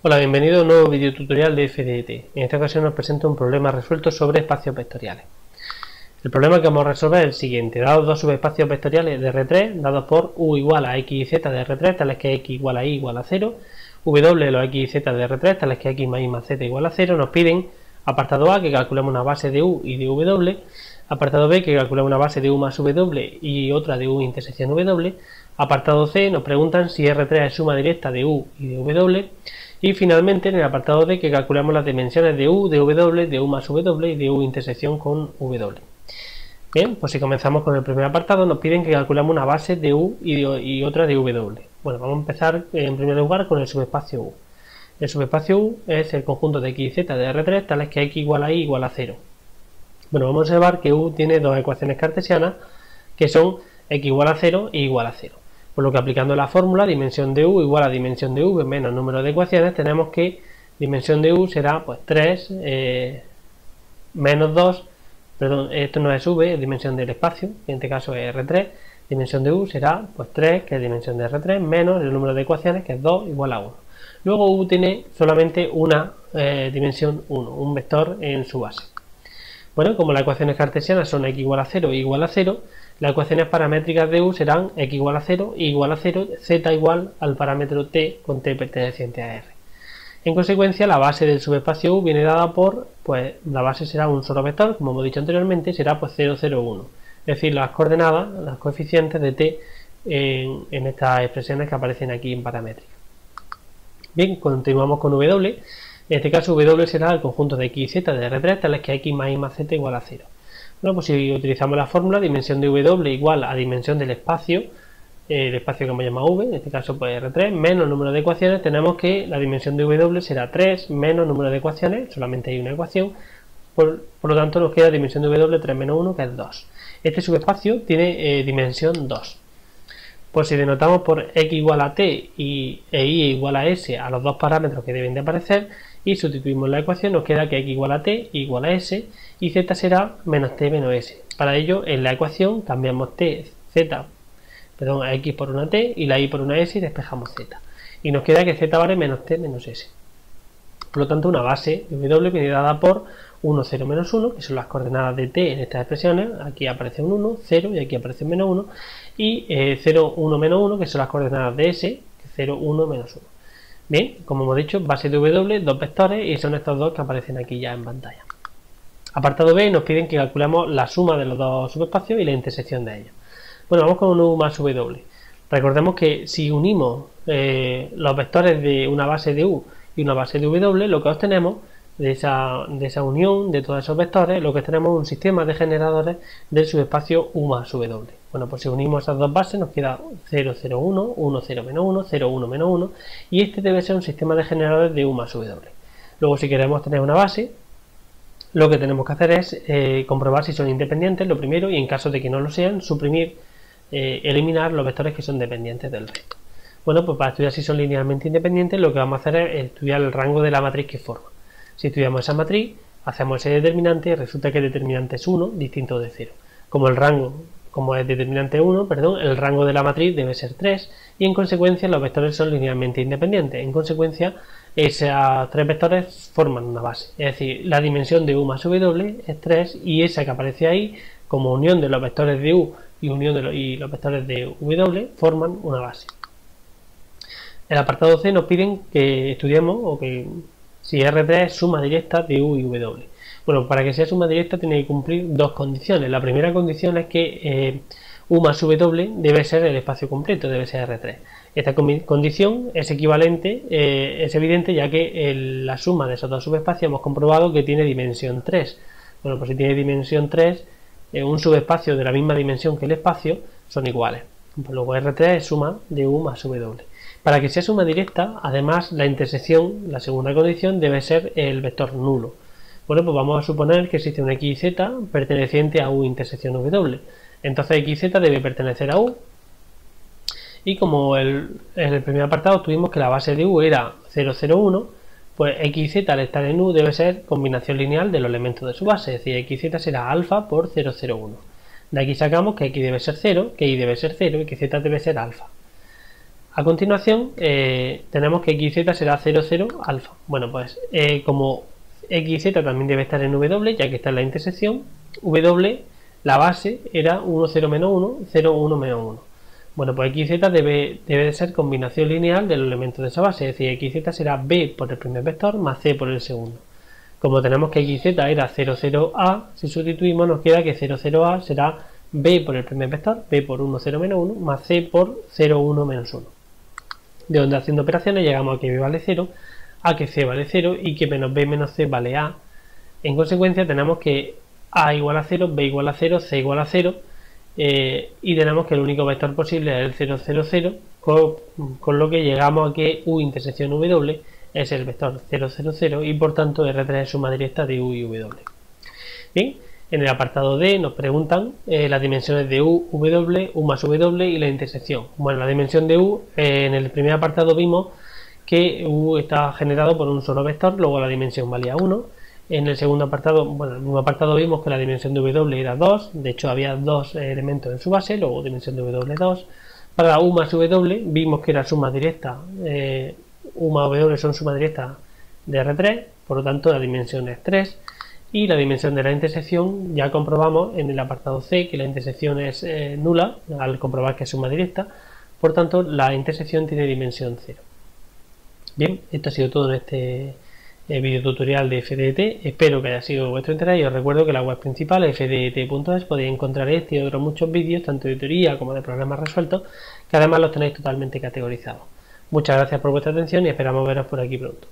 Hola, bienvenido a un nuevo video tutorial de FDT. En esta ocasión nos presento un problema resuelto sobre espacios vectoriales. El problema que vamos a resolver es el siguiente. Dados dos subespacios vectoriales de R3, dados por U igual a X y Z de R3, tales que X igual a Y igual a 0, W de los X y Z de R3, tales que X más Y más Z igual a 0, nos piden, apartado A, que calculemos una base de U y de W, apartado B, que calculemos una base de U más W y otra de U intersección W, apartado C, nos preguntan si R3 es suma directa de U y de W, y finalmente en el apartado D que calculamos las dimensiones de U, de W, de U más W y de U intersección con W. Bien, pues si comenzamos con el primer apartado nos piden que calculemos una base de U y otra de W. Bueno, vamos a empezar en primer lugar con el subespacio U. El subespacio U es el conjunto de X y Z de R3 tales que X igual a Y igual a 0. Bueno, vamos a observar que U tiene dos ecuaciones cartesianas que son X igual a 0 y igual a 0. Por lo que aplicando la fórmula dimensión de U igual a dimensión de V menos número de ecuaciones, tenemos que dimensión de U será pues 3 menos 2, perdón, esto no es V, es dimensión del espacio, en este caso es R3, dimensión de U será pues 3, que es dimensión de R3, menos el número de ecuaciones, que es 2 igual a 1. Luego U tiene solamente una dimensión 1, un vector en su base. Bueno, como las ecuaciones cartesianas son X igual a 0 y igual a 0, las ecuaciones paramétricas de U serán X igual a 0, Y igual a 0, Z igual al parámetro T con T perteneciente a R. En consecuencia, la base del subespacio U viene dada por, pues la base será un solo vector, como hemos dicho anteriormente, será pues 0, 0, 1. Es decir, las coordenadas, los coeficientes de T en estas expresiones que aparecen aquí en paramétrica. Bien, continuamos con W. En este caso W será el conjunto de X y Z de R3, tales que X más Y más Z igual a 0. Bueno, pues si utilizamos la fórmula, dimensión de W igual a dimensión del espacio, el espacio que hemos llamado V, en este caso pues R3, menos número de ecuaciones, tenemos que la dimensión de W será 3 menos número de ecuaciones, solamente hay una ecuación, por lo tanto nos queda dimensión de W 3 menos 1, que es 2. Este subespacio tiene dimensión 2. Pues si denotamos por X igual a T e Y igual a S a los dos parámetros que deben de aparecer, y sustituimos la ecuación, nos queda que X igual a T igual a S y Z será menos T menos S. Para ello, en la ecuación cambiamos a X por una T y la Y por una S y despejamos Z. Y nos queda que Z vale menos T menos S. Por lo tanto, una base de W viene dada por 1, 0, menos 1, que son las coordenadas de T en estas expresiones. Aquí aparece un 1, 0 y aquí aparece un menos 1. Y 0, 1, menos 1, que son las coordenadas de S, que 0, 1, menos 1. Bien, como hemos dicho, base de W, dos vectores, y son estos dos que aparecen aquí ya en pantalla. Apartado B, nos piden que calculemos la suma de los dos subespacios y la intersección de ellos. Bueno, vamos con un U más W. Recordemos que si unimos los vectores de una base de U y una base de W, lo que obtenemos de esa unión de todos esos vectores, lo que tenemos es un sistema de generadores del subespacio U más W. Bueno, pues si unimos esas dos bases nos queda 0, 0, 1, 1, 0, menos 1, 0, 1, menos 1, y este debe ser un sistema de generadores de U más W. Luego, si queremos tener una base, lo que tenemos que hacer es comprobar si son independientes, lo primero, y en caso de que no lo sean, eliminar los vectores que son dependientes del resto. Bueno, pues para estudiar si son linealmente independientes, lo que vamos a hacer es estudiar el rango de la matriz que forma. Si estudiamos esa matriz, hacemos ese determinante y resulta que el determinante es 1, distinto de 0. Como es determinante 1, el rango de la matriz debe ser 3 y en consecuencia los vectores son linealmente independientes. En consecuencia, esos tres vectores forman una base. Es decir, la dimensión de U más W es 3 y esa que aparece ahí, como unión de los vectores de U y los vectores de W, forman una base. En el apartado C nos piden que estudiemos si R3 es suma directa de U y W. Bueno, para que sea suma directa tiene que cumplir dos condiciones. La primera condición es que U más W debe ser el espacio completo, debe ser R3. Esta condición es equivalente, es evidente, ya que la suma de esos dos subespacios hemos comprobado que tiene dimensión 3. Bueno, pues si tiene dimensión 3, un subespacio de la misma dimensión que el espacio son iguales. Pues luego R3 es suma de U más W. Para que sea suma directa, además la intersección, la segunda condición, debe ser el vector nulo. Bueno, pues vamos a suponer que existe un X y Z perteneciente a U intersección W. Entonces X y Z debe pertenecer a U. Y como en el primer apartado tuvimos que la base de U era 0, 0, 1, pues X y Z al estar en U debe ser combinación lineal de los elementos de su base. Es decir, X y Z será alfa por 0, 0, 1. De aquí sacamos que X debe ser 0, que Y debe ser 0 y que Z debe ser alfa. A continuación tenemos que xz será 0, 0, alfa. Bueno, pues como xz también debe estar en w, ya que está en la intersección, w, la base era 1, 0, menos 1, 0, 1, menos 1. Bueno, pues xz debe de ser combinación lineal de los elementos de esa base, es decir, xz será b por el primer vector más c por el segundo. Como tenemos que xz era 0, 0a, si sustituimos nos queda que 0, 0a será b por el primer vector, b por 1, 0, menos 1, más c por 0, 1, menos 1. De donde haciendo operaciones llegamos a que b vale 0, a que c vale 0 y que menos b menos c vale a. En consecuencia tenemos que a igual a 0, b igual a 0, c igual a 0 y tenemos que el único vector posible es el 0, 0, 0, con lo que llegamos a que u intersección w es el vector 0, 0, 0 y por tanto R3 es suma directa de u y w. Bien, en el apartado D nos preguntan las dimensiones de u, w, u más w y la intersección. Bueno, la dimensión de u, en el primer apartado vimos que u está generado por un solo vector, luego la dimensión valía 1. En el segundo apartado, bueno, en el mismo apartado vimos que la dimensión de w era 2, de hecho había dos elementos en su base, luego dimensión de w 2. Para u más w vimos que era suma directa, u más w son suma directa de R3, por lo tanto la dimensión es 3. Y la dimensión de la intersección ya comprobamos en el apartado C que la intersección es nula al comprobar que es suma directa, por tanto la intersección tiene dimensión 0. Bien, esto ha sido todo en este video tutorial de FDET, espero que haya sido de vuestro interés y os recuerdo que la web principal es fdet.es, podéis encontrar este y otros muchos vídeos tanto de teoría como de problemas resueltos que además los tenéis totalmente categorizados. Muchas gracias por vuestra atención y esperamos veros por aquí pronto.